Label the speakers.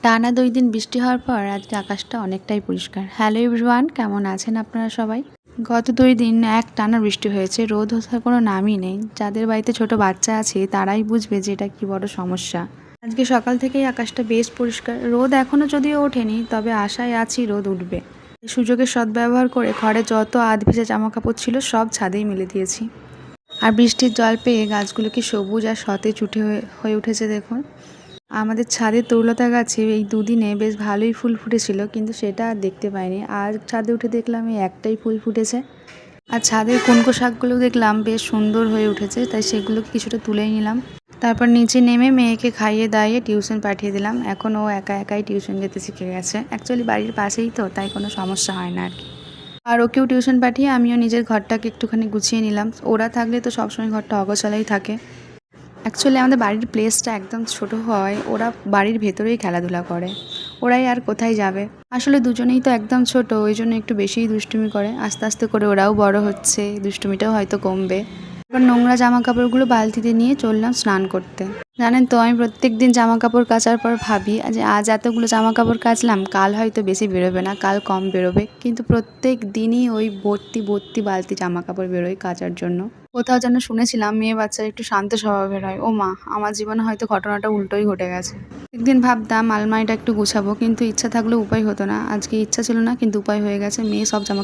Speaker 1: টানা 2 দিন বৃষ্টি হওয়ার পর আজকে আকাশটা অনেকটাই পরিষ্কার। হ্যালো এভরিওয়ান, কেমন আছেন আপনারা সবাই? গত 2 দিন একটানা বৃষ্টি হয়েছে, রোদ ওঠার কোনো নামই নেই। যাদের বাড়িতে ছোট বাচ্চা আছে তারাই বুঝবে যে এটা কি বড় সমস্যা। আজকে সকাল থেকেই আকাশটা বেশ পরিষ্কার, রোদ এখনও যদিও ওঠেনি, তবে আশায় আছি রোদ উঠবে। এই সুযোগের সদ্ব্যবহার করে ঘরে যত আধভেজা জামাকাপড় ছিল সব ছাদেই মেলে দিয়েছি। আর বৃষ্টির জল পেয়ে গাছগুলো কি সবুজ আর সতেজ হয়ে উঠেছে দেখুন। আমাদের ছাদের তরুলতা গাছে এই দুদিনে বেশ ভালোই ফুল ফুটেছিল, কিন্তু সেটা আর দেখতে পাইনি। আর ছাদে উঠে দেখলাম এই একটাই ফুল ফুটেছে। আর ছাদের কুনকো শাকগুলো দেখলাম বেশ সুন্দর হয়ে উঠেছে, তাই সেগুলোকে কিছুটা তুলেই নিলাম। তারপর নিচে নেমে মেয়েকে খাইয়ে দাইয়ে টিউশন পাঠিয়ে দিলাম। এখন ও একা একাই টিউশন যেতে শিখে গেছে। অ্যাকচুয়ালি বাড়ির পাশেই তো, তাই কোনো সমস্যা হয় না আর কি। আর ওকেও টিউশন পাঠিয়ে আমিও নিজের ঘরটাকে একটুখানি গুছিয়ে নিলাম। ওরা থাকলে তো সবসময় ঘরটা অগোছালাই থাকে। অ্যাকচুয়ালি আমাদের বাড়ির প্লেসটা একদম ছোট হওয়ায় ওরা বাড়ির ভেতরেই খেলাধুলা করে। ওরাই আর কোথায় যাবে। আসলে দুজনেই তো একদম ছোট, ওই জন্য একটু বেশিই দুষ্টুমি করে। আস্তে আস্তে করে ওরাও বড় হচ্ছে, দুষ্টুমিটাও হয়তো কমবে। এবার নোংরা জামা কাপড়গুলো বালতিতে নিয়ে চললাম স্নান করতে। জানেন তো, আমি প্রত্যেক দিন জামা কাপড় কাচার পর ভাবি যে আজ এতগুলো জামা কাপড় কাচলাম, কাল হয়তো বেশি বেরোবে না, কাল কম বেরোবে। কিন্তু প্রত্যেক দিনই ওই ভর্তি ভর্তি বালতি জামা কাপড় বেরোয় কাচার জন্য। কোথাও যেন শুনেছিলাম মেয়ে বাচ্চারা একটু শান্ত স্বভাবের হয়। ও মা, আমার জীবনে হয়তো ঘটনাটা উল্টোই ঘটে গেছে। একদিন ভাবতাম আলমারিটা একটু গুছাবো, কিন্তু ইচ্ছা থাকলেও উপায় হতো না। আজকে ইচ্ছা ছিল না, কিন্তু উপায় হয়ে গেছে। মেয়ে সব জামা